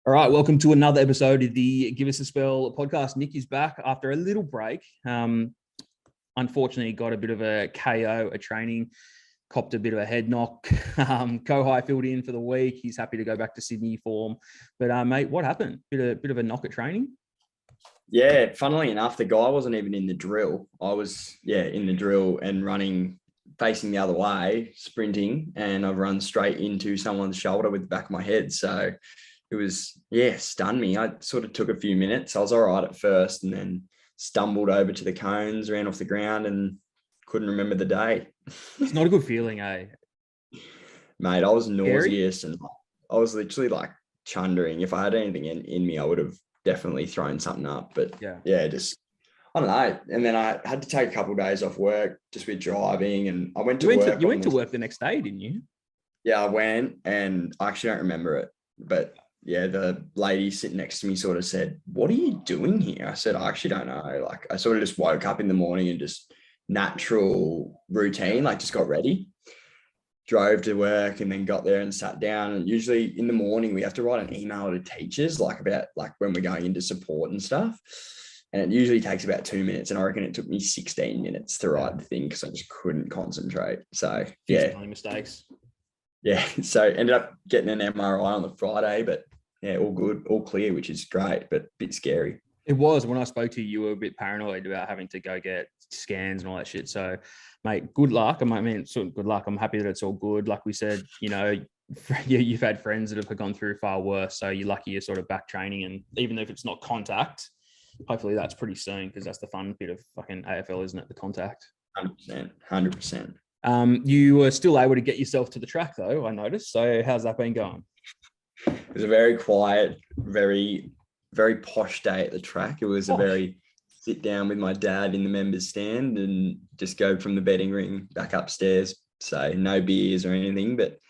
All right, welcome to another episode of the Give Us a Spell podcast. Nick is back after a little break. Unfortunately, got a bit of a KO, a training, copped a bit of a head knock. Kohai filled in for the week. He's happy to go back to Sydney form. But mate, what happened? Bit of a knock at training? Yeah, funnily enough, the guy wasn't even in the drill. I was, in the drill and running, facing the other way, sprinting, and I've run straight into someone's shoulder with the back of my head. So it was, stunned me. I sort of took a few minutes. I was all right at first and then stumbled over to the cones, ran off the ground and couldn't remember the day. It's not a good feeling, eh? Mate, I was nauseous and I was literally like chundering. If I had anything in me, I would have definitely thrown something up. But just, I don't know. And then I had to take a couple of days off work just with driving, and I went to work. You went to work the next day, didn't you? Yeah, I went, and I actually don't remember it. But yeah, the lady sitting next to me sort of said, "What are you doing here?" I said, "I actually don't know." Like, I sort of just woke up in the morning and just natural routine, like just got ready, drove to work, and then got there and sat down. And usually in the morning we have to write an email to teachers, like about like when we're going into support and stuff. And it usually takes about 2 minutes. And I reckon it took me 16 minutes to write the thing because I just couldn't concentrate. So mistakes. Yeah. So ended up getting an MRI on the Friday, but yeah, all good, all clear, which is great, but a bit scary. It was. When I spoke to you, you were a bit paranoid about having to go get scans and all that shit. So, mate, good luck. Good luck. I'm happy that it's all good. Like we said, you've had friends that have gone through far worse. So you're lucky you're sort of back training. And even if it's not contact, hopefully that's pretty soon, because that's the fun bit of fucking AFL, isn't it? The contact. 100%. You were still able to get yourself to the track, though, I noticed. So how's that been going? It was a very quiet, very, very posh day at the track. It was a very sit down with my dad in the members stand and just go from the betting ring back upstairs. So no beers or anything, but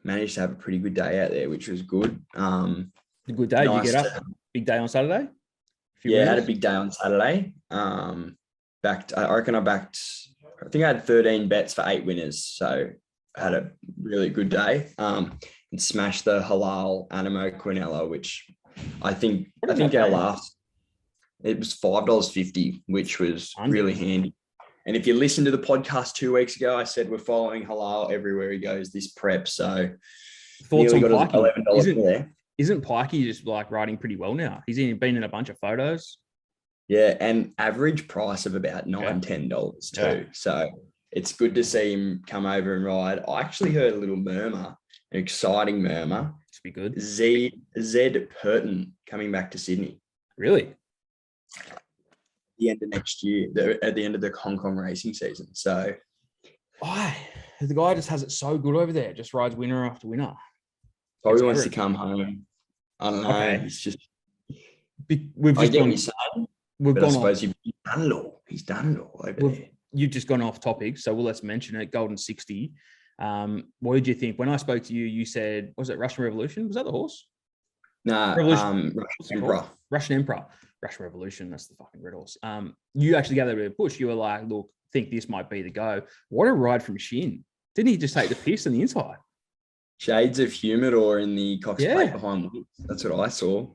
managed to have a pretty good day out there, which was good. A good day. Nice. You get up? Big day on Saturday? I had a big day on Saturday. I think I had 13 bets for 8 winners. So I had a really good day. And smashed the halal Animo Quinella, which I think our last, it was $5.50, which was really handy. And if you listened to the podcast 2 weeks ago, I said we're following halal everywhere he goes this prep. So thoughts on got $11 there. Isn't Pikey just like riding pretty well now? He's been in a bunch of photos. Yeah, and average price of about $10 too. Yeah. So it's good to see him come over and ride. I actually heard a little murmur, an exciting murmur. Should be good. Zed Purton coming back to Sydney. Really? At the end of next year, at the end of the Hong Kong racing season. So why? The guy just has it so good over there. Just rides winner after winner. Probably wants to come home. I don't know. Okay. It's just I suppose he's done it all. He's done it all over there. You've just gone off topic, so let's mention it. Golden 60. What did you think? When I spoke to you, you said, was it Russian Revolution? Was that the horse? Nah, Russian Emperor. Russian Revolution, that's the fucking red horse. You actually gave that a bit of a push. You were like, look, think this might be the go. What a ride from Shin. Didn't he just take the piss on the inside? Shades of humidor in the Cox plate behind the wheels. That's what I saw.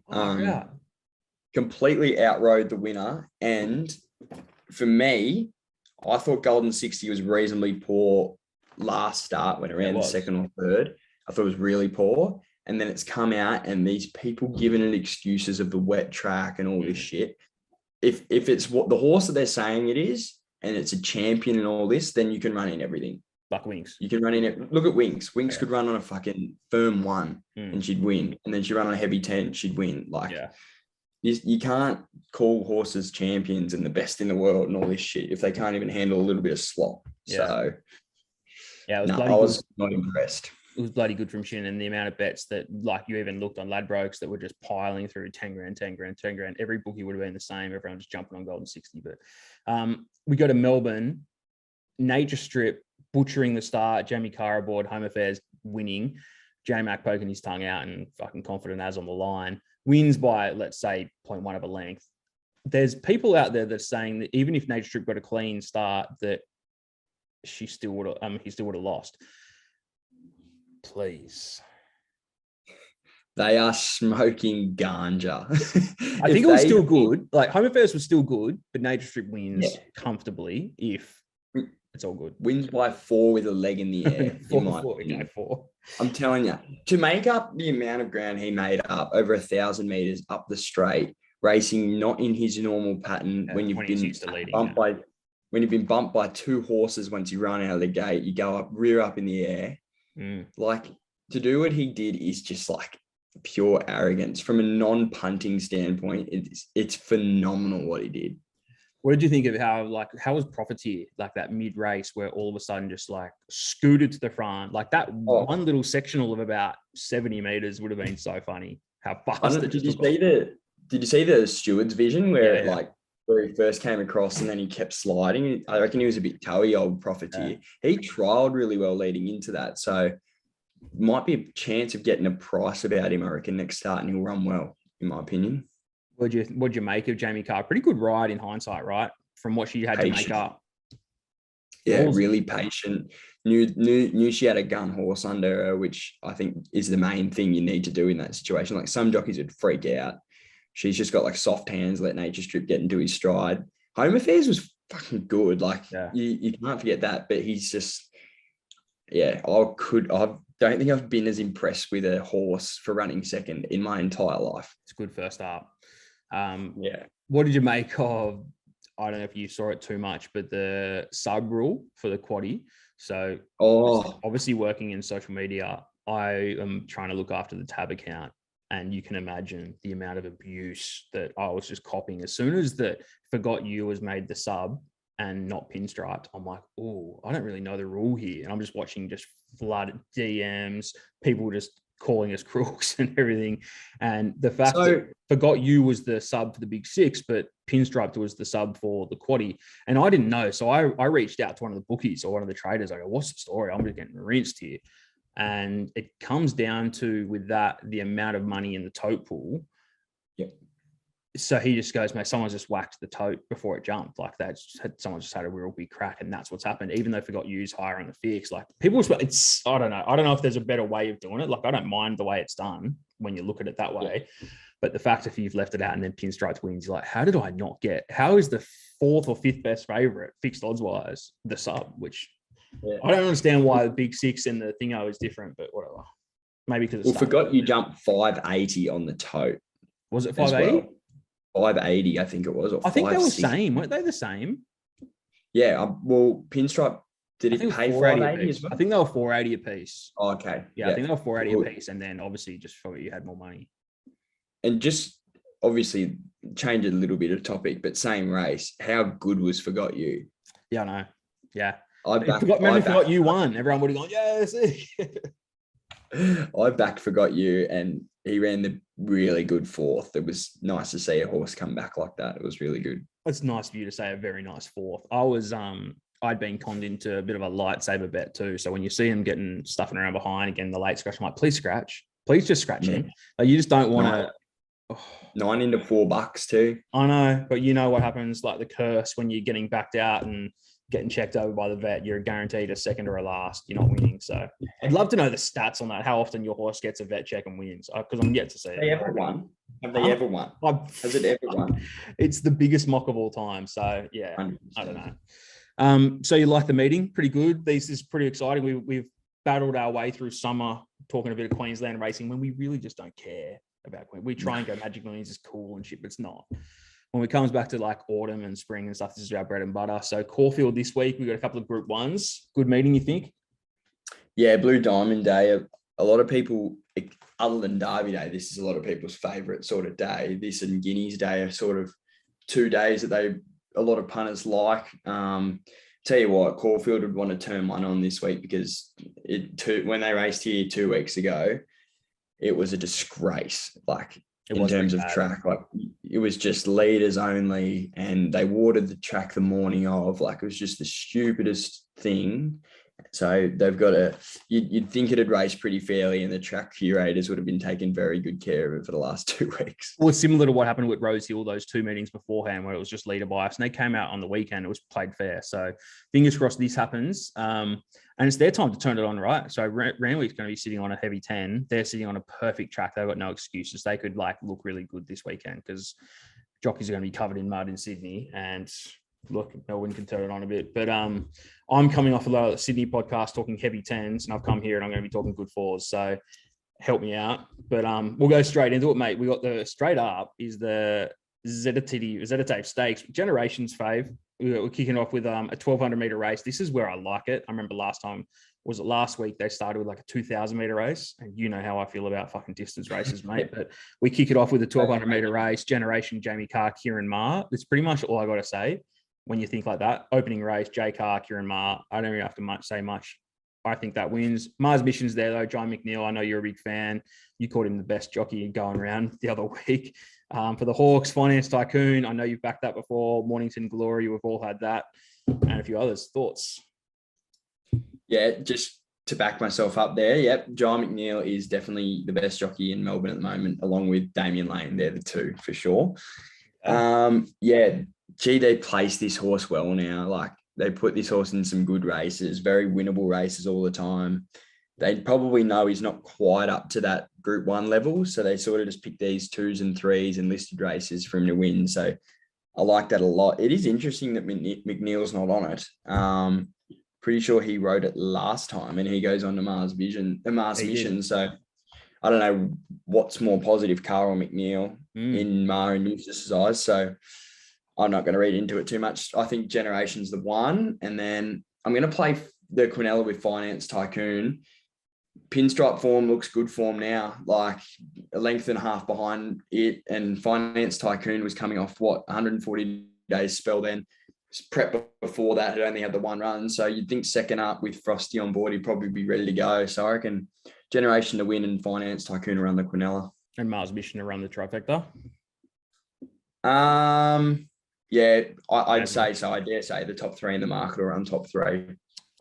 Completely outrode the winner. And for me, I thought Golden 60 was reasonably poor last start when it ran second or third. I thought it was really poor. And then it's come out and these people giving it excuses of the wet track and all this shit. If it's what the horse that they're saying it is, and it's a champion and all this, then you can run in everything. Like Winks. You can run in it. Look at Winks. Winks could run on a fucking firm 1 and she'd win. And then she'd run on a heavy 10, she'd win. Like, you can't call horses champions and the best in the world and all this shit if they can't even handle a little bit of slop. Yeah. So, I was not impressed. It was bloody good from Shin, and the amount of bets that, like, you even looked on Ladbrokes that were just piling through 10 grand. Every bookie would have been the same. Everyone just jumping on Golden 60. But we go to Melbourne, Nature Strip, butchering the start, Jamie Carr aboard, Home Affairs winning, J-Mac poking his tongue out and fucking confident as on the line, wins by, let's say, 0.1 of a length. There's people out there that are saying that even if Nature Strip got a clean start, that he still would have lost. Please. They are smoking ganja. I think it was still good. Like Home Affairs was still good, but Nature Strip wins comfortably if it's all good. Wins by 4 with a leg in the air. Four. I'm telling you, to make up the amount of ground he made up, over 1,000 meters up the straight, racing not in his normal pattern. When you've been bumped by 2 horses once you run out of the gate, you go up, rear up in the air. Like, to do what he did is just like pure arrogance. From a non-punting standpoint, it's phenomenal what he did. What did you think of how was Profiteer, like that mid-race where all of a sudden just like scooted to the front, like that one little sectional of about 70 meters would have been so funny. How fast it just Did you see the steward's vision where where he first came across and then he kept sliding? I reckon he was a bit toey, old Profiteer. He trialled really well leading into that. So might be a chance of getting a price about him, I reckon, next start, and he'll run well, in my opinion. What'd you make of Jamie Carr? Pretty good ride in hindsight, right? From what she had to make up. Yeah, really patient. Knew she had a gun horse under her, which I think is the main thing you need to do in that situation. Like some jockeys would freak out. She's just got like soft hands, let Nature Strip get into his stride. Home Affairs was fucking good. Like you can't forget that, but he's just, I don't think I've been as impressed with a horse for running second in my entire life. It's a good first up. What did you make of, I don't know if you saw it too much, but the sub rule for the quaddie? So obviously working in social media, I am trying to look after the tab account, and you can imagine the amount of abuse that I was just copying. As soon as the Forgot You was made the sub and not pinstriped, I'm like, oh, I don't really know the rule here. And I'm just watching just flooded DMs, people just calling us crooks and everything. And the fact that Forgot You was the sub for the Big Six, but pinstriped was the sub for the quaddie. And I didn't know. So I reached out to one of the bookies or one of the traders. I go, what's the story? I'm just getting rinsed here. And it comes down to, with that, the amount of money in the tote pool. Yep. So he just goes, mate, someone's just whacked the tote before it jumped. Like that, someone just had a real big crack, and that's what's happened. Even though Forgot You's higher on the fix, like people, it's, I don't know if there's a better way of doing it. Like I don't mind the way it's done when you look at it that way, but the fact if you've left it out and then pinstripes wins, you're like, how did I not get? How is the 4th or 5th best favorite fixed odds wise the sub? Which I don't understand why the Big Six and the thingo is different, but whatever. Maybe because Forgot You jumped 580 on the tote. Was it 580? 580, I think it was. Or I think they were the same. Weren't they the same? Yeah. Well, Pinstripe, did it pay 480 as well? I think they were 480 a piece. Oh, okay. Yeah, I think they were 480 a piece. And then obviously just Forgot You had more money. And just obviously change a little bit of topic, but same race. How good was Forgot You? Yeah, I know. Yeah. Forgot You won. Everyone would have gone, yes. I backed Forgot You, and he ran the really good 4th. It was nice to see a horse come back like that. It was really good. It's nice of you to say a very nice 4th. I'd been conned into a bit of a lightsaber bet too. So when you see him getting stuffing around behind again, the late scratch, I'm like, please scratch. Please just scratch him. Like, you just don't want to. 9 into $4 too. I know, but you know what happens, like the curse when you're getting backed out and getting checked over by the vet, you're guaranteed a second or a last. You're not winning. So I'd love to know the stats on that, how often your horse gets a vet check and wins, because I'm yet to see it. Have they ever won? Has it ever won? It's the biggest mock of all time. So, yeah, 100%. I don't know. So you like the meeting? Pretty good. This is pretty exciting. We've battled our way through summer talking a bit of Queensland racing when we really just don't care about Queensland. We try and go Magic Millions is cool and shit, but it's not. When it comes back to like autumn and spring and stuff, this is our bread and butter. So Caulfield this week, we've got a couple of Group 1s. Good meeting, you think? Yeah, Blue Diamond Day. A lot of people, other than Derby Day, this is a lot of people's favourite sort of day. This and Guineas Day are sort of 2 days that a lot of punters like. Tell you what, Caulfield would want to turn one on this week, because when they raced here 2 weeks ago, it was a disgrace. Like, in terms of track, like it was just leaders only, and they watered the track the morning of. Like, it was just the stupidest thing. So they've got you'd think it'd race pretty fairly, and the track curators would have been taking very good care of it for the last 2 weeks. Well, similar to what happened with Rose Hill, those 2 meetings beforehand, where it was just leader bias, and they came out on the weekend. It was played fair. So fingers crossed this happens. And it's their time to turn it on, right? So Randwick's going to be sitting on a heavy 10. They're sitting on a perfect track. They've got no excuses. They could look really good this weekend because jockeys are going to be covered in mud in Sydney, and look, Melbourne can turn it on a bit. But I'm coming off a lot of the Sydney podcast talking heavy 10s, and I've come here and I'm going to be talking good 4s. So help me out. But we'll go straight into it, mate. We got the straight up is the Zetatape Stakes, Generations fave. We're kicking off with a 1,200 meter race. This is where I like it. I remember last week they started with like a 2,000 meter race, and you know how I feel about fucking distance races, mate. But we kick it off with a 1,200 meter race. Generation, Jamie Carr, Kieran Maher. That's pretty much all I got to say. When you think like that, opening race, J Carr, Kieran Maher, I don't really have to say much. I think that wins. Mars Mission's there though. John McNeil, I know you're a big fan. You called him the best jockey going around the other week. For the Hawks, Finance Tycoon, I know you've backed that before. Mornington Glory, we've all had that, and a few others. Thoughts? Yeah, just to back myself up there. Yep, John McNeil is definitely the best jockey in Melbourne at the moment, along with Damien Lane. They're the two for sure. They placed this horse well now. Like, they put this horse in some good races, very winnable races all the time. They probably know he's not quite up to that Group 1 level, so they sort of just pick these 2s and 3s and listed races for him to win. So I like that a lot. It is interesting that McNeil's not on it. Pretty sure he rode it last time, and he goes on to Mars Mission. So I don't know what's more positive, Carl or McNeil in Mar and Eustace's eyes. So I'm not going to read into it too much. I think Generation's the one. And then I'm going to play the Quinella with Finance Tycoon. Pinstripe form looks good form now, like a length and a half behind it. And Finance Tycoon was coming off, 140 days spell then. Prep before that had only had the 1 run. So you'd think second up with Frosty on board, he'd probably be ready to go. So I reckon Generation to win and Finance Tycoon around the Quinella. And Mars Mission around the trifecta? Yeah, I'd say so. I dare say the top 3 in the market are around top 3.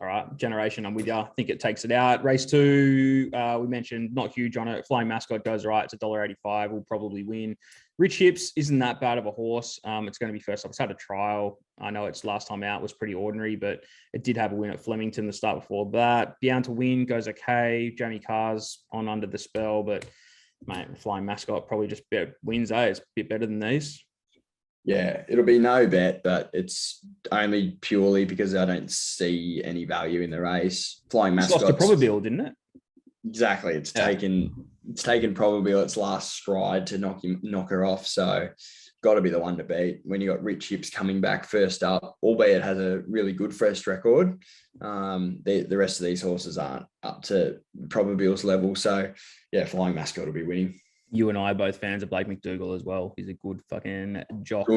All right, Generation, I'm with you. I think it takes it out. Race 2, we mentioned not huge on it. Flying Mascot goes right. It's $1.85. We'll probably win. Rich Hips isn't that bad of a horse. It's going to be first up. It's had a trial. I know its last time out was pretty ordinary, but it did have a win at Flemington the start before that. Bound to Win goes okay. Jamie Carr's on under the spell, but mate, Flying Mascot probably just wins. It's a bit better than these. Yeah, it'll be no bet, but it's only purely because I don't see any value in the race. Flying Mascot lost to Prevail, didn't it? Exactly. It's taken probably its last stride to knock her off. So got to be the one to beat when you got Rich Hips coming back first up, albeit has a really good first record. The rest of these horses aren't up to Probabil's level. So yeah, Flying Mascot will be winning. You and I are both fans of Blake McDougall as well. He's a good fucking jock.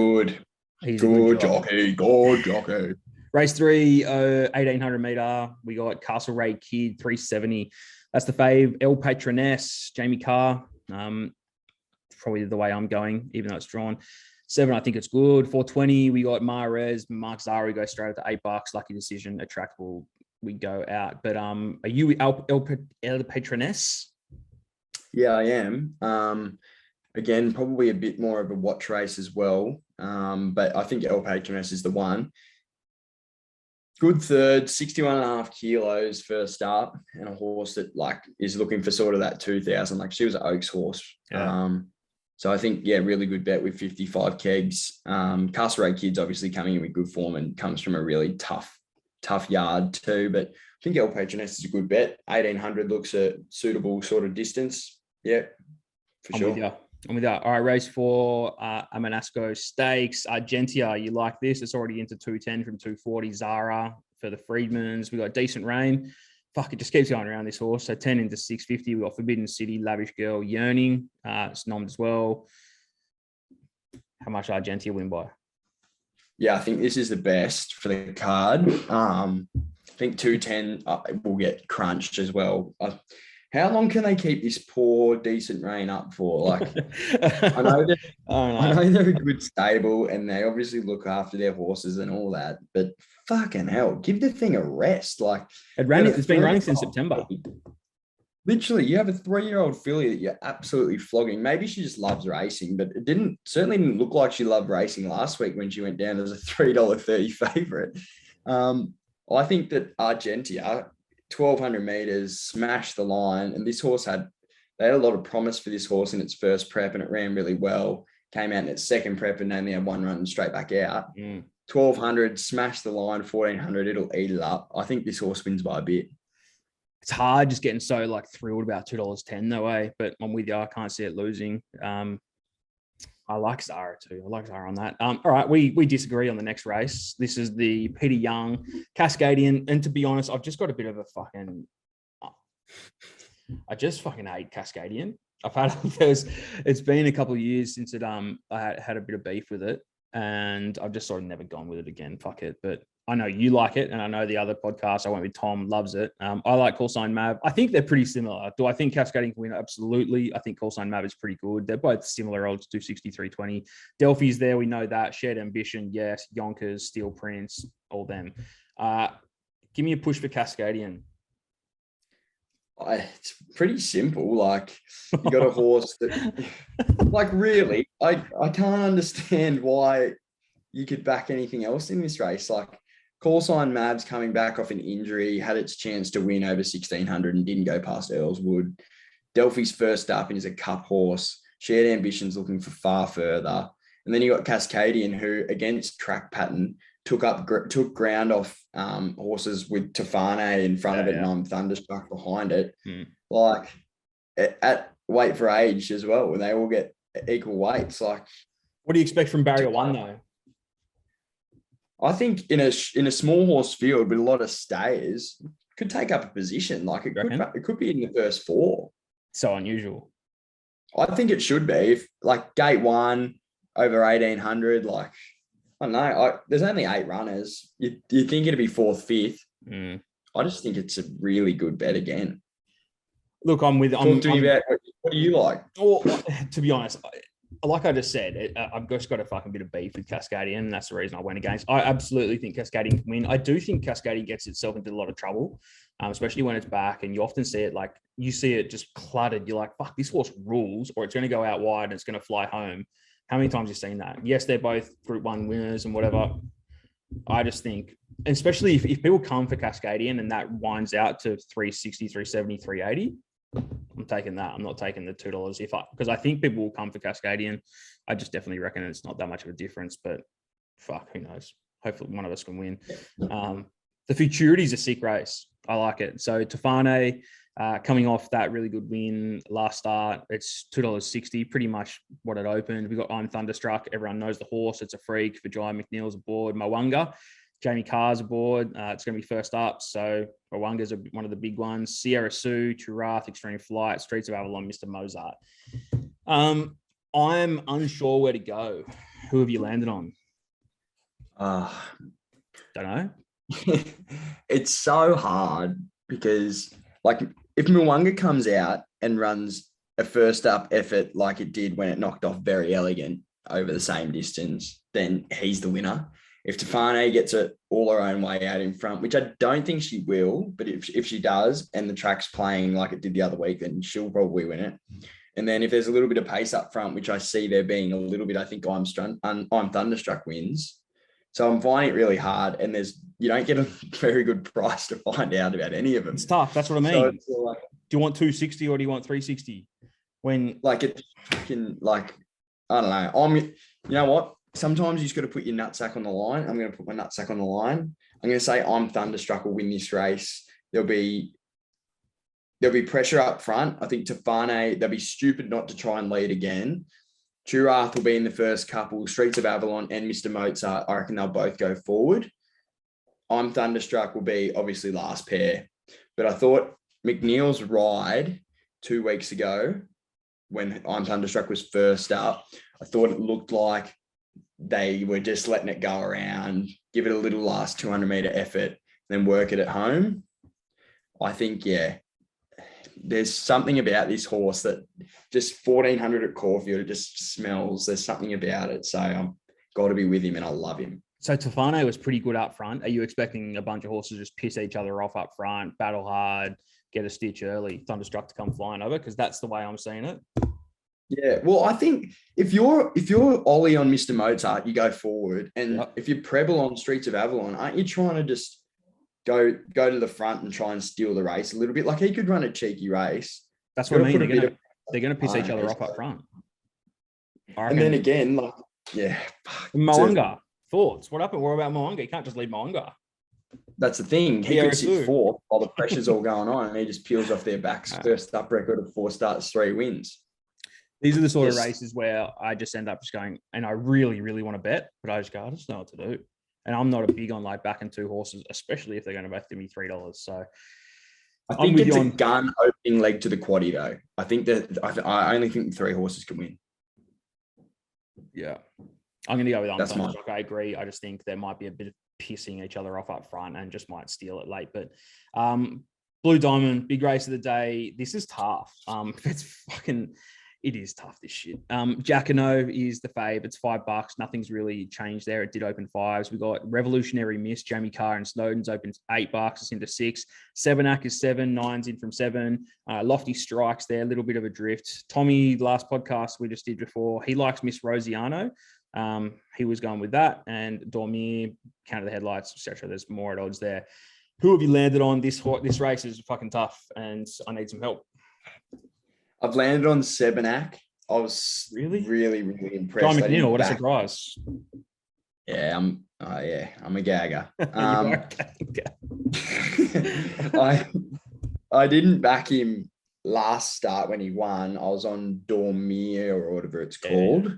He's good jockey. Good jockey. Race 3, 1,800 meter. We got Castle Ray Kid, 370. That's the fave. El Patroness, Jamie Carr. Probably the way I'm going, even though it's drawn. 7, I think it's good. 420, we got Mahrez, Mark Zari go straight up to $8. Lucky decision. Attractable, we go out. But are you El Patroness? Yeah, I am. Again, probably a bit more of a watch race as well. But I think El Patroness is the one. Good third, 61.5 kilos first up, and a horse that is looking for sort of that 2,000. She was an Oaks horse. Yeah. So I think, really good bet with 55 kegs. Castle Ray Kid's obviously coming in with good form and comes from a really tough yard too. But I think El Patroness is a good bet. 1,800 looks a suitable sort of distance. Yeah, for sure. I'm with you. All right, race 4, Amanasco Stakes. Argentia, you like this? It's already into 210 from 240. Zara for the Freedmans. We got Decent Rain. Fuck, it just keeps going around this horse. So 10 into 650. We got Forbidden City, Lavish Girl, Yearning. It's nommed as well. How much Argentia win by? Yeah, I think this is the best for the card. I think 210 will get crunched as well. how long can they keep this poor, decent rain up for? Like, I know they're a good stable and they obviously look after their horses and all that, but fucking hell, give the thing a rest. Like, It's been running since September. Literally, you have a 3-year-old filly that you're absolutely flogging. Maybe she just loves racing, but it certainly didn't look like she loved racing last week when she went down as a $3.30 favorite. I think that Argentia, 1,200 meters, smashed the line, and this horse they had a lot of promise for this horse in its first prep, and it ran really well. Came out in its second prep and only had one run and straight back out. 1,200, smashed the line, 1,400, it'll eat it up. I think this horse wins by a bit. It's hard just getting so like thrilled about $2.10 no way, but I'm with you. I can't see it losing. I like Zara too. I like Zara on that. All right, we disagree on the next race. This is the Peter Young Cascadian, and to be honest, I've just got a bit of a fucking. I just fucking hate Cascadian. It's been a couple of years since I had a bit of beef with it, and I've just sort of never gone with it again. Fuck it, but. I know you like it, and I know the other podcast I went with Tom loves it. I like Call Sign Mav. I think they're pretty similar. Do I think Cascading can win? Absolutely. I think Call Sign Mav is pretty good. They're both similar odds, 260, 320. Delphi's there, we know that. Shared Ambition, yes. Yonkers, Steel Prince, all them. Give me a push for Cascadian. It's pretty simple. Like, you got a horse that, like, really, I can't understand why you could back anything else in this race. Like, Call Sign Mav's coming back off an injury, had its chance to win over 1,600 and didn't go past Earlswood. Delphi's first up and is a cup horse. Shared Ambition's looking for far further. And then you got Cascadian, who against track pattern took ground off horses with Tofane in front of it, and I'm Thunderstruck behind it. Like, at weight for age as well, when they all get equal weights. Like, what do you expect from barrier one though? I think in a small horse field with a lot of stayers, could take up a position. Like, it could be in the first four. So unusual. I think it should be. If, like, gate one over 1,800, like, I don't know. There's only 8 runners. You think it'd be 4th, 5th. I just think it's a really good bet again. Look, I'm with. Talk to me about what do you like? Well, to be honest, like I just said, I've just got a fucking bit of beef with Cascadian, and that's the reason I went against. I absolutely think Cascadian can win. I do think Cascadian gets itself into a lot of trouble, especially when it's back, and you often see it like you see it just cluttered. You're like, fuck, this horse rules, or it's going to go out wide and it's going to fly home. How many times have you seen that? Yes, they're both Group 1 winners and whatever. I just think, especially if people come for Cascadian and that winds out to 360, 370, 380, I'm taking that. I'm not taking the $2 because I think people will come for Cascadian. I just definitely reckon it's not that much of a difference, but fuck, who knows? Hopefully one of us can win. The Futurity is a sick race. I like it. So Tofane, coming off that really good win last start, it's $2.60, pretty much what it opened. We've got I'm Thunderstruck. Everyone knows the horse. It's a freak. Vijay McNeil's aboard. Mwanga. Jamie Carr's aboard. It's going to be first up. So Mwanga's one of the big ones. Sierra Sue, Turath, Extreme Flight, Streets of Avalon, Mr. Mozart. I'm unsure where to go. Who have you landed on? Don't know. It's so hard because, like, if Mwanga comes out and runs a first up effort like it did when it knocked off Very Elegant over the same distance, then he's the winner. If Tofane gets it all her own way out in front, which I don't think she will, but if she does and the track's playing like it did the other week, then she'll probably win it. And then if there's a little bit of pace up front, which I see there being a little bit, I think I'm Thunderstruck wins. So I'm finding it really hard, and you don't get a very good price to find out about any of them. It's tough. That's what I mean. So like, do you want 260 or do you want 360? When like it can, like, I don't know. You know what? Sometimes you just got to put your nutsack on the line. I'm going to put my nutsack on the line. I'm going to say I'm Thunderstruck will win this race. There'll be pressure up front. I think Tofane, they'll be stupid not to try and lead again. Turath will be in the first couple. Streets of Avalon and Mr. Mozart, I reckon they'll both go forward. I'm Thunderstruck will be obviously last pair. But I thought McNeil's ride 2 weeks ago when I'm Thunderstruck was first up, I thought it looked like they were just letting it go around, give it a little last 200-meter effort, then work it at home. I think, yeah, there's something about this horse that just 1,400 at Caulfield, it just smells. There's something about it. So I've got to be with him and I love him. So Tofane was pretty good up front. Are you expecting a bunch of horses just piss each other off up front, battle hard, get a stitch early, Thunderstruck to come flying over? Because that's the way I'm seeing it. Yeah, well, I think if you're Ollie on Mr. Mozart, you go forward, and if you're Preble on Streets of Avalon, aren't you trying to just go to the front and try and steal the race a little bit? Like he could run a cheeky race. That's what I mean. They're going to piss each other off up front. And then again, like, yeah. Moanga, thoughts? What happened? What about Moanga? You can't just leave Moanga. That's the thing. He could sit fourth while the pressure's all going on, and he just peels off their backs. First up record of 4 starts, 3 wins. These are the sort of races where I just end up just going, and I really, really want to bet, but I just go, I just know what to do. And I'm not a big on like backing 2 horses, especially if they're going to both give me $3. So I think it's a gun opening leg to the quaddie, though. I think that I only think 3 horses can win. Yeah, I'm going to go with That's mine. I agree. I just think there might be a bit of pissing each other off up front and just might steal it late. But Blue Diamond, big race of the day. This is tough. It is tough, this shit. Jacquino is the fave. It's $5. Nothing's really changed there. It did open 5s. We got Revolutionary Miss, Jamie Carr and Snowden's opens $8. It's into 6. Sevenac is 7. 9's in from 7. Lofty Strikes there, a little bit of a drift. Tommy, last podcast we just did before, he likes Miss Rosiano. He was going with that. And Dormier, counter the headlights, etc. There's more at odds there. Who have you landed on? This race is fucking tough, and I need some help. I've landed on Sebenak. I was really impressed. John McNeil, what a surprise. Yeah, I'm a gagger. I didn't back him last start when he won. I was on Dormier or whatever it's called. I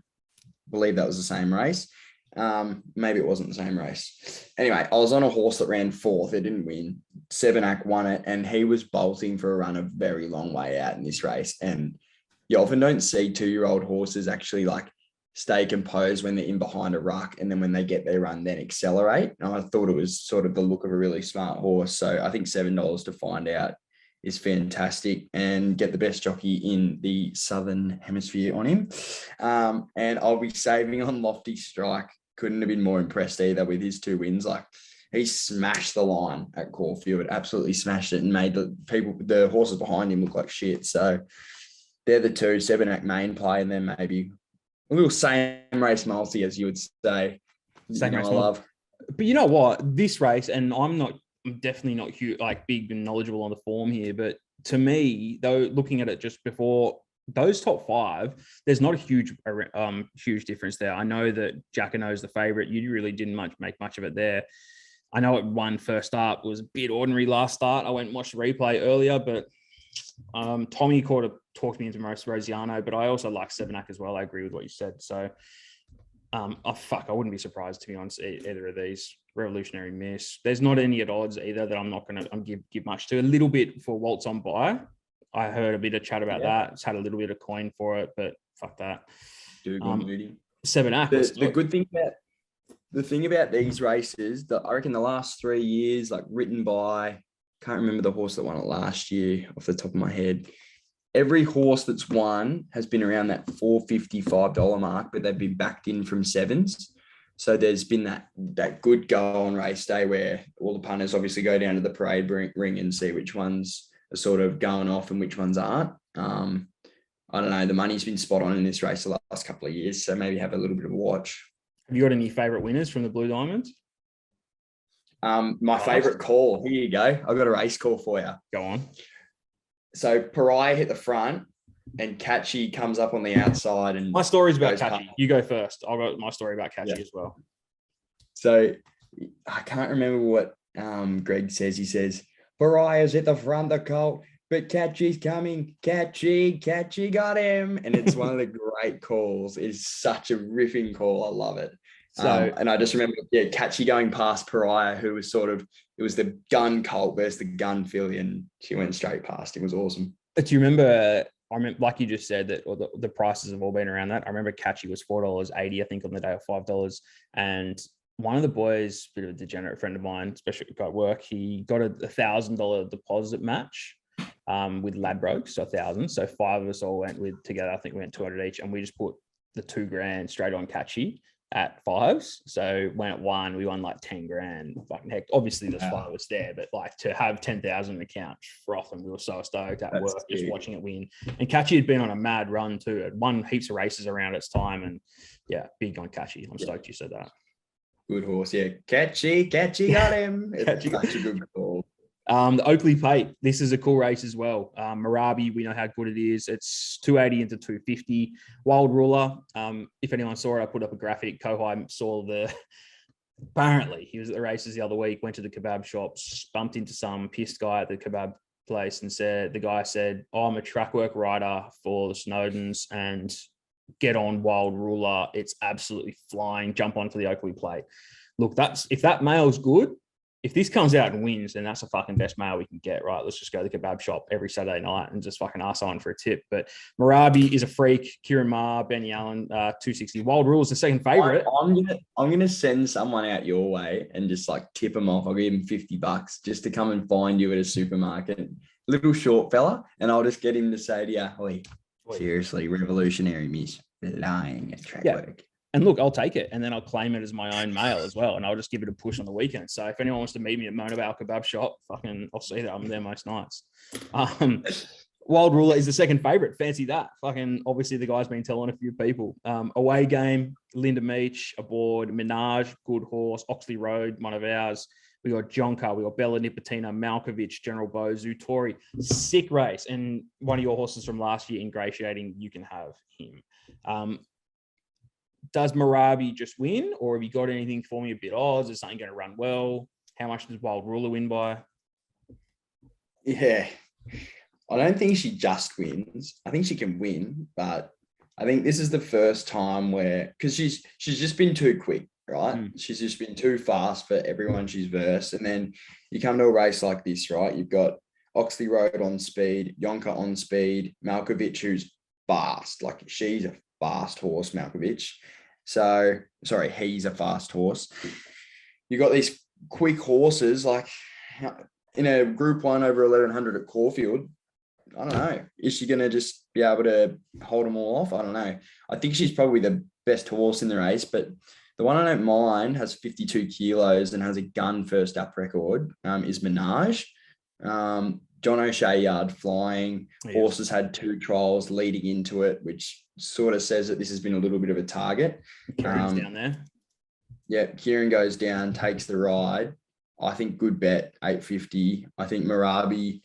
believe that was the same race. Maybe it wasn't the same race. Anyway, I was on a horse that ran 4th. It didn't win. Sebenak won it, and he was bolting for a run a very long way out in this race. And you often don't see 2-year-old horses actually like stay composed when they're in behind a ruck, and then when they get their run, then accelerate. And I thought it was sort of the look of a really smart horse. So I think $7 to find out is fantastic, and get the best jockey in the Southern Hemisphere on him. And I'll be saving on Lofty Strike. Couldn't have been more impressed either with his 2 wins. Like he smashed the line at Caulfield, absolutely smashed it, and made the horses behind him look like shit. So they're the 2. Sebenak main play, and then maybe a little same race multi, as you would say. Same race multi. But you know what? This race, and I'm definitely not huge, like big and knowledgeable on the form here, but to me, though, looking at it just before, those top 5, there's not a huge difference there. I know that Jacquino is the favorite. You really didn't make much of it there. I know it won first up. It was a bit ordinary last start. I went and watched the replay earlier, but Tommy talked me into Rosiano, but I also like Sebenak as well. I agree with what you said. So, I wouldn't be surprised, to be honest, either of these. Revolutionary Miss. There's not any at odds either that I'm not going to give much to. A little bit for Waltz on Buy. I heard a bit of chat about that. It's had a little bit of coin for it, but fuck that. Sebenak. The thing about these races, that I reckon the last 3 years, like written by, can't remember the horse that won it last year off the top of my head. Every horse that's won has been around that $4.55 mark, but they've been backed in from 7s. So there's been that good go on race day where all the punters obviously go down to the parade ring and see which ones are sort of going off and which ones aren't. I don't know. The money's been spot on in this race the last couple of years, so maybe have a little bit of a watch. Have you got any favourite winners from the Blue Diamonds? My favourite call. Here you go. I've got a race call for you. Go on. So Pariah hit the front, and Catchy comes up on the outside. And my story's about Catchy. You go first. I've got my story about Catchy as well. So I can't remember what Greg says. He says, Pariah's at the front of the colt, but Catchy's coming. Catchy got him. And it's one of the great calls. It's such a riffing call. I love it. So, and I just remember, Catchy going past Pariah, who was it was the gun colt versus the gun filly, and she went straight past. It was awesome. Do you remember, I remember, like you just said, that or the prices have all been around that. I remember Catchy was $4.80, I think, on the day of $5. And one of the boys, a bit of a degenerate friend of mine, especially at work, he got a $1,000 deposit match with Ladbrokes, so 1,000. So 5 of us all went with together. I think we went 200 each, and we just put the $2,000 straight on Catchy at 5s. So when it won, we won like 10 grand. Fucking heck. Obviously, there's 5 of us there, but like to have 10,000 in the account, frothing, we were so stoked at work just watching it win. And Catchy had been on a mad run too. It won heaps of races around its time, and yeah, big on Catchy. I'm stoked you said that. Good horse, yeah. Catchy got him. It's such a good call. The Oakley Plate, this is a cool race as well. Marabi, we know how good it is. It's 280 into 250. Wild Ruler, if anyone saw it, I put up a graphic. Kohai saw apparently he was at the races the other week, went to the kebab shops, bumped into some pissed guy at the kebab place and the guy said, I'm a track work rider for the Snowdens and get on Wild Ruler. It's absolutely flying. Jump onto the Oakley Plate. Look, if that male's good, if this comes out and wins, then that's the fucking best mail we can get, right? Let's just go to the kebab shop every Saturday night and just fucking ask someone for a tip. But Marabi is a freak. Kieran Ma, Benny Allen, 260. Wild Rule's the second favorite. I'm gonna send someone out your way and just like tip them off. I'll give him $50 just to come and find you at a supermarket. Little short fella, and I'll just get him to say to you, "Oi, seriously, revolutionary miss, lying at track work." And look, I'll take it, and then I'll claim it as my own mail as well, and I'll just give it a push on the weekend. So if anyone wants to meet me at Mona Vale Kebab Shop, I'll see that. I'm there most nights. Wild Ruler is the second favorite. Fancy that. Obviously the guy's been telling a few people. Away game, Linda Meach aboard, Minaj, good horse, Oxley Road, one of ours. We got Jonka, we got Bella Nipotina, Malkovich, General Bozu, Tori. Sick race, and one of your horses from last year, Ingratiating, you can have him. Does Marabi just win, or have you got anything for me a bit odds? Is something going to run well? How much does Wild Ruler win by? Yeah, I don't think she just wins. I think she can win, but I think this is the first time because she's just been too quick, right? She's just been too fast for everyone she's versed. And then you come to a race like this, right? You've got Oxley Road on speed, Yonka on speed, Malkovich, who's fast. Like she's a fast horse, Malkovich. So, sorry, he's a fast horse. You got these quick horses, like in a Group 1 over 1,100 at Caulfield. I don't know. Is she going to just be able to hold them all off? I don't know. I think she's probably the best horse in the race, but the one I don't mind has 52 kilos and has a gun first up record is Minaj. John O'Shea yard flying. Horses had 2 trials leading into it, which sort of says that this has been a little bit of a target. Kieran's down there. Yeah, Kieran goes down, takes the ride. I think good bet, $8.50. I think Marabi,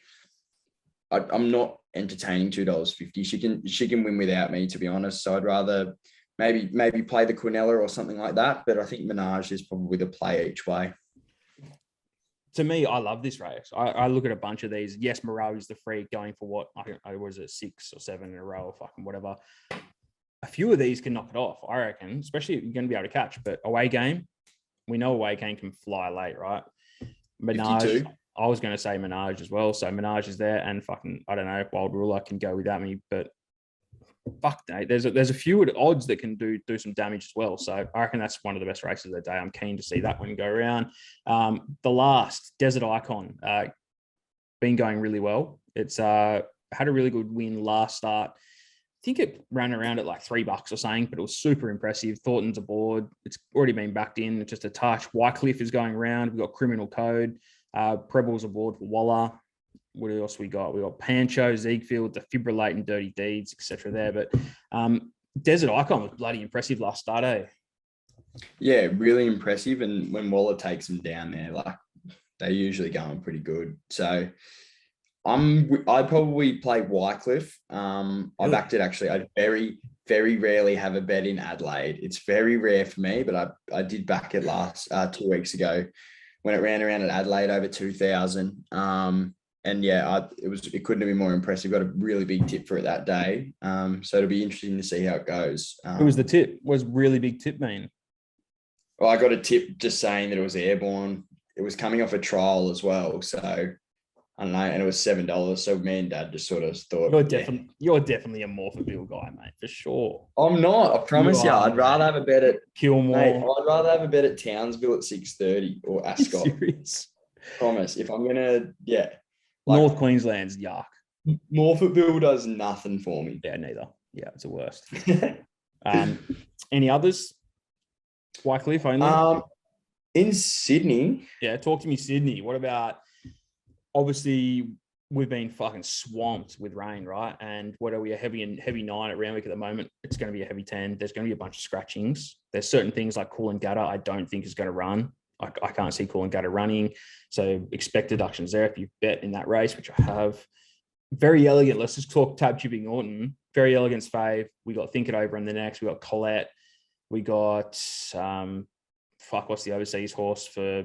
I'm not entertaining $2.50. She can win without me, to be honest. So I'd rather maybe play the Quinella or something like that. But I think Minaj is probably the play each way. To me, I love this race. I look at a bunch of these. Yes, Marabi's the freak going for what? I was it 6 or 7 in a row or fucking whatever. A few of these can knock it off, I reckon, especially if you're going to be able to catch. But away game, we know away game can fly late, right? Minaj, 52. I was going to say Minaj as well. So Minaj is there, and fucking, I don't know, Wild Ruler can go without me, but fuck, mate. There's a few odds that can do some damage as well. So I reckon that's one of the best races of the day. I'm keen to see that one go around. The last Desert Icon, been going really well. It's had a really good win last start. I think it ran around at like $3 or something, but it was super impressive. Thornton's aboard. It's already been backed in. It's just a touch. Wycliffe is going around. We've got Criminal Code. Preble's aboard for Waller. What else we got? We got Pancho, Ziegfeld, Defibrillate, and Dirty Deeds, etc. there. But Desert Icon was bloody impressive last start, eh? Yeah, really impressive. And when Waller takes them down there, like they're usually going pretty good. So I'd probably play Wycliffe. I backed it actually. I very, very rarely have a bet in Adelaide. It's very rare for me, but I did back it last 2 weeks ago when it ran around at Adelaide over 2,000. And yeah, it couldn't have been more impressive. Got a really big tip for it that day. So it'll be interesting to see how it goes. Who was the tip? What does really big tip mean? Well, I got a tip just saying that it was airborne. It was coming off a trial as well. So I don't know. And it was $7. So me and Dad just sort of thought. You're definitely a Morpherville guy, mate, for sure. I'm not. I promise you. I'd rather have a bet at Kilmore. Mate, I'd rather have a bet at Townsville at 6:30 or Ascot. Serious? Promise. If I'm going to, yeah. North Queensland's yuck. Morphettville does nothing for me. Yeah, neither. Yeah, it's the worst. Any others? Wycliffe only? In Sydney. Yeah, talk to me, Sydney. What about, obviously, we've been fucking swamped with rain, right? And what are we, a heavy 9 at Randwick at the moment? It's going to be a heavy 10. There's going to be a bunch of scratchings. There's certain things like Cool and Gutter I don't think is going to run. I can't see Cool and Gutter running. So expect deductions there if you bet in that race, which I have. Very Elegant. Let's just talk Tab Chipping Norton. Very Elegant's fave. We got Think It Over in the next. We got Colette. We got, what's the overseas horse for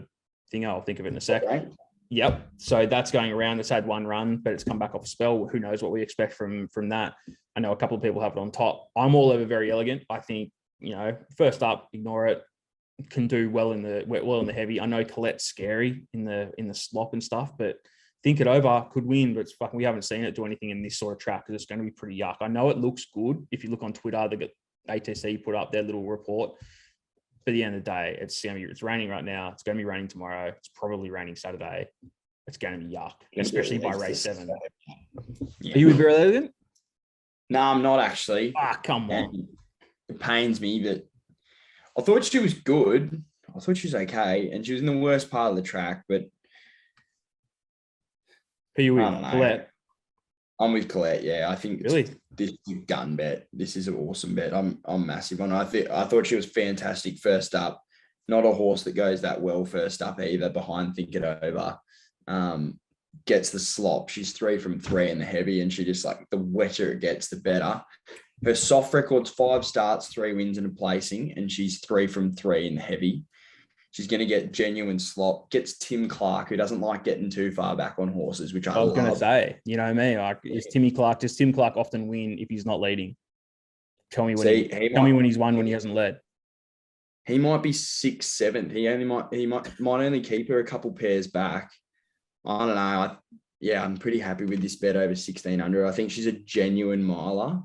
Thingo? I'll think of it in a sec. Right. Yep. So that's going around. It's had one run, but it's come back off a spell. Who knows what we expect from that? I know a couple of people have it on top. I'm all over Very Elegant. I think, first up, ignore it. Can do well in the heavy. I know Colette's scary in the slop and stuff, but Think It Over could win, but it's fucking, we haven't seen it do anything in this sort of track because it's going to be pretty yuck. I know it looks good. If you look on Twitter, they got ATC put up their little report. But at the end of the day, it's raining right now. It's going to be raining tomorrow. It's probably raining Saturday. It's going to be yuck, especially by race 7. Yeah. Are you with Very Elegant? No, I'm not actually. Come on. It pains me, but I thought she was good. I thought she was okay, and she was in the worst part of the track. But who are you with? Colette? I'm with Colette. Yeah, I think really this is a gun bet. This is an awesome bet. I'm massive on it. I thought she was fantastic first up. Not a horse that goes that well first up either. Behind Think It Over, gets the slop. She's 3 from 3 in the heavy, and she just like the wetter it gets, the better. Her soft record's 5 starts, 3 wins and a placing, and she's 3 from 3 in the heavy. She's going to get genuine slop. Gets Tim Clark, who doesn't like getting too far back on horses, which I was going to say. You know me, like is Timmy Clark? Does Tim Clark often win if he's not leading? Tell me when he's won when he hasn't led. He might be 6th, 7th. He might only keep her a couple pairs back. I don't know. I'm pretty happy with this bet over 1600. I think she's a genuine miler.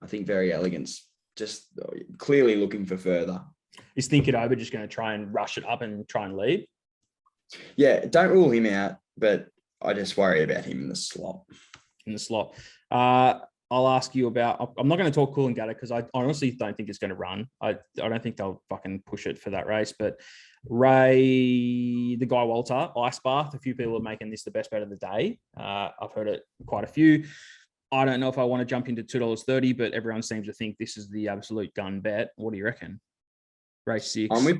I think Very Elegant's just clearly looking for further. Is Think It Over just going to try and rush it up and try and lead? Yeah, don't rule him out, but I just worry about him in the slot. I'll ask you about, I'm not going to talk Cool and Gutter because I honestly don't think it's going to run. I don't think they'll fucking push it for that race, but Ray, the Guy Walter, Ice Bath, a few people are making this the best bet of the day. I've heard it quite a few. I don't know if I want to jump into $2.30, but everyone seems to think this is the absolute gun bet. What do you reckon? Race 6. I'm with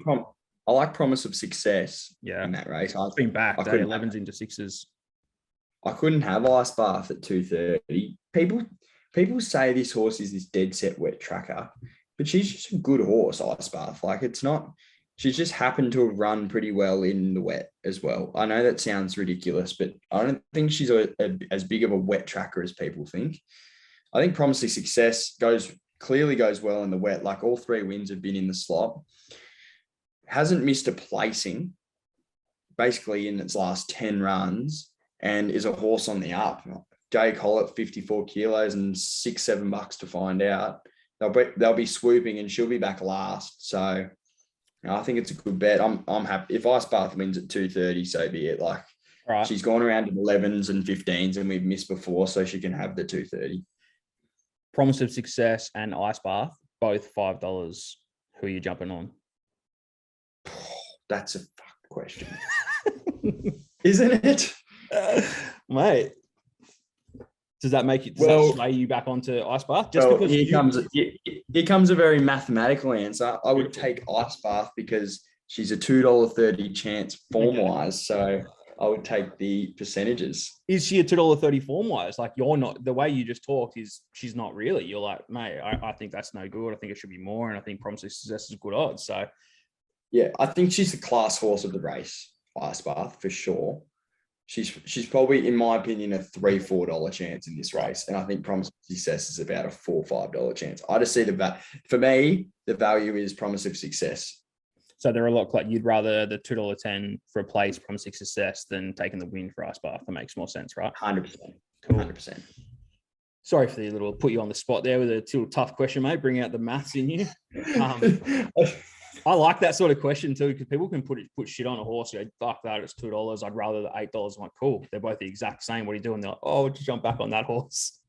I like Promise of Success in that race. I've been back. 11s into 6s. I couldn't have Ice Bath at 2.30. People say this horse is this dead set wet tracker, but she's just a good horse, Ice Bath. Like it's not, she's just happened to have run pretty well in the wet as well. I know that sounds ridiculous, but I don't think she's as big of a wet tracker as people think. I think Promise of Success clearly goes well in the wet. Like all 3 wins have been in the slot. Hasn't missed a placing basically in its last 10 runs and is a horse on the up. Jay Collett, 54 kilos and $6-7 to find out. They'll be swooping and she'll be back last. So I think it's a good bet. I'm happy. If Ice Bath wins at 2.30, so be it. Like she's gone around in 11s and 15s and we've missed before, so she can have the 2.30. Promise of Success and Ice Bath, both $5. Who are you jumping on? That's a fucked question. Isn't it? Mate. Does that that sway you back onto Ice Bath? Because here comes a very mathematical answer. I would take Ice Bath because she's a $2.30 chance form-wise. So I would take the percentages. Is she a $2.30 form-wise? Like you're not, the way you just talked is she's not really. You're like, mate, I think that's no good. I think it should be more. And I think Promise of Success is good odds. So yeah, I think she's the class horse of the race, Ice Bath, for sure. She's probably, in my opinion, a $3-4 chance in this race. And I think Promise of Success is about a $4-5 chance. I just see for me, the value is Promise of Success. So they're a lot like you'd rather the $2.10 for a place Promise of Success than taking the win for Ice Bath. That makes more sense, right? 100%. Cool. 100%. Sorry for the put you on the spot there with a little tough question, mate. Bring out the maths in you. I like that sort of question too, because people can put shit on a horse. You go, fuck that, it's $2. I'd rather the $8. I'm like, cool. They're both the exact same. What are you doing? They're like, oh, just jump back on that horse.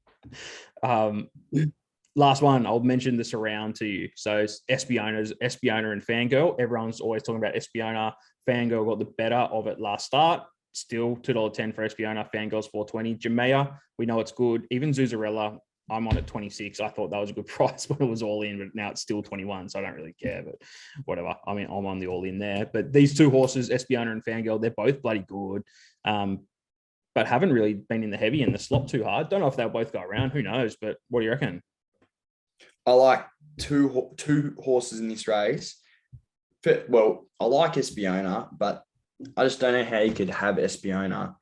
Last one, I'll mention the surround to you. So Espiona and Fangirl. Everyone's always talking about Espiona. Fangirl got the better of it last start. Still $2.10 for Espiona. Fangirl's $4.20. Jamea, we know it's good. Even Zuzarella, I'm on at 26. I thought that was a good price when it was all in, but now it's still 21. So I don't really care, but whatever. I mean, I'm on the all in there. But these two horses, Espiona and Fangirl, they're both bloody good. But haven't really been in the heavy and the slot too hard. Don't know if they'll both go around. Who knows? But what do you reckon? I like two horses in this race. Well, I like Espiona, but I just don't know how you could have Espiona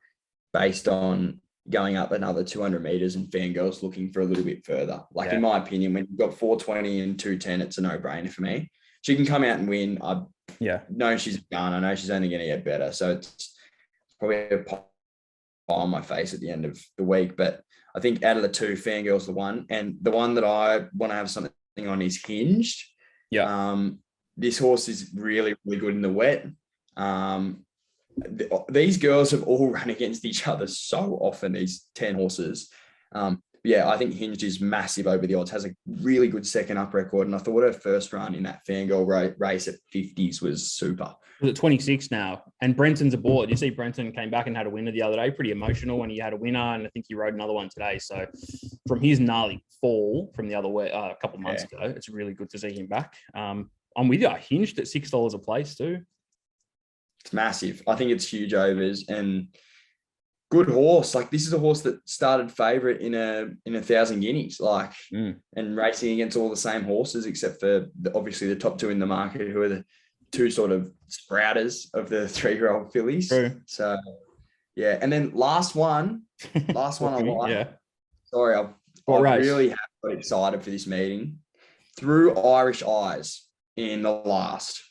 based on going up another 200 meters and Fangirl's looking for a little bit further. Like, in my opinion, when you've got 420 and 210, it's a no-brainer for me. She can come out and win. I know she's done. I know she's only going to get better. So it's probably a pop on my face at the end of the week. But I think out of the two, Fangirl's the one. And the one that I want to have something on is Hinged. This horse is really, really good in the wet. These girls have all run against each other so often, these 10 horses. I think Hinged is massive over the odds, has a really good second up record. And I thought her first run in that Fangirl race at 50s was super. Was at 26 now. And Brenton's aboard. You see Brenton came back and had a winner the other day. Pretty emotional when he had a winner. And I think he rode another one today. So from his gnarly fall from the other way a couple of months ago, it's really good to see him back. I'm with you. I Hinged at $6 a place too. It's massive. I think it's huge overs and good horse. Like, this is a horse that started favourite in a 1,000 guineas, and racing against all the same horses, except for obviously the top two in the market, who are the two sort of sprouters of the 3-year-old fillies. True. So, yeah. And then last one I like. Yeah. Sorry, I really have got excited for this meeting. Through Irish Eyes in the last.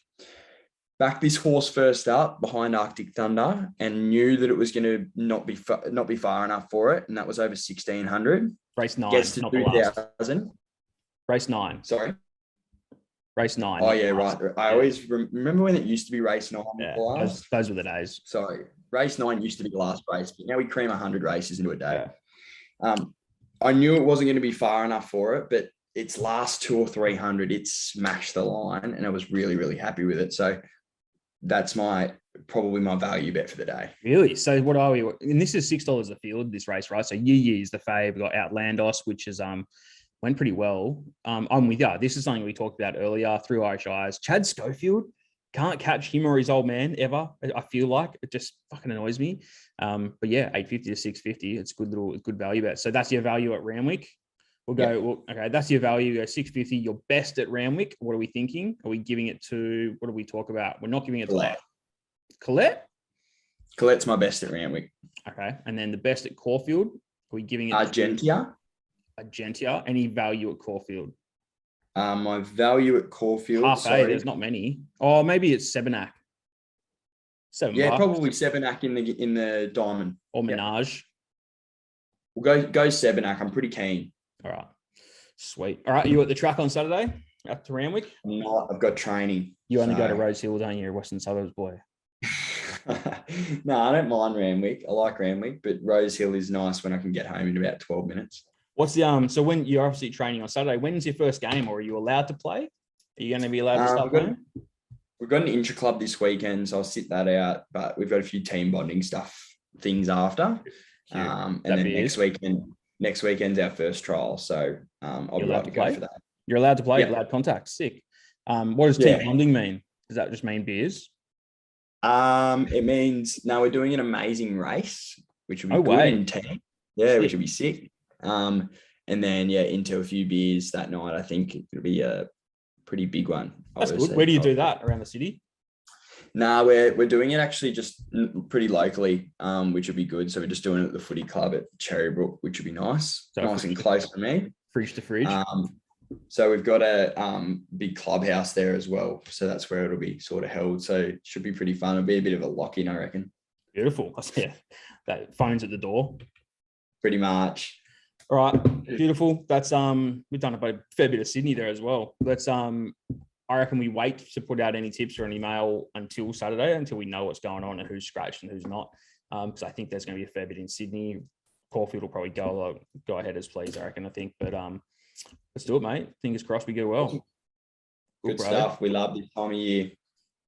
Backed this horse first up behind Arctic Thunder and knew that it was going to not be far enough for it, and that was over 1,600. Race 9, gets to not 2,000. Race 9. Sorry. Race 9. Oh yeah, right. I always remember when it used to be race 9. Those were the days. Sorry, race 9 used to be the last race, but now we cream 100 races into a day. I knew it wasn't going to be far enough for it, but its last 200 or 300, it smashed the line, and I was really, really happy with it. So that's probably my value bet for the day. Really? So what are we? And this is $6 a field, this race, right? So Yi is the fave. We got Outlandos, which is went pretty well. I'm with you. This is something we talked about earlier. Through Irish Eyes. Chad Schofield, can't catch him or his old man ever. I feel like it just fucking annoys me. But yeah, $850 to $650. It's good value bet. So that's your value at Randwick. We'll go, okay, that's your value. Go $650. Your best at Randwick. What are we thinking? Are we giving it to, what do we talk about? We're not giving it to Colette? Colette's my best at Randwick. Okay. And then the best at Caulfield. Are we giving it Argentia? Argentia. Any value at Caulfield? My value at Caulfield. There's not many. Oh, maybe it's Sebenak. $7. Probably Sebenak in the diamond. Or Menage. We'll go Sebenak. I'm pretty keen. All right. Sweet. All right. You at the track on Saturday up to Randwick? No, I've got training. You only go to Rose Hill, don't you? Western Suburbs boy. No, I don't mind Randwick. I like Randwick, but Rose Hill is nice when I can get home in about 12 minutes. What's the so when you're obviously training on Saturday, when's your first game, or are you allowed to play? Are you going to be allowed to start playing? We've got an intra-club this weekend, so I'll sit that out, but we've got a few team bonding things after. And then next weekend's our first trial, so I'll be allowed to go for that. You're allowed to play, allowed contact. Sick. What does team bonding mean? Does that just mean beers? It means we're doing an amazing race, which will be good in team. Yeah, sick. Which will be sick. And then into a few beers that night. I think it'll be a pretty big one. That's good. Where do you do that? Around the city? No, we're doing it actually just pretty locally, which would be good. So we're just doing it at the footy club at Cherrybrook, which would be nice. So nice and close to me. Fridge to fridge. So we've got a big clubhouse there as well. So that's where it'll be sort of held. So it should be pretty fun. It'll be a bit of a lock-in, I reckon. Beautiful. Yeah. That phone's at the door. Pretty much. All right. Beautiful. That's we've done a fair bit of Sydney there as well. Let's I reckon we wait to put out any tips or any mail until Saturday, until we know what's going on and who's scratched and who's not. Because I think there's going to be a fair bit in Sydney. Caulfield will probably go ahead as please, I reckon. I think, but let's do it, mate. Fingers crossed we go well. Good stuff. We love this time of year.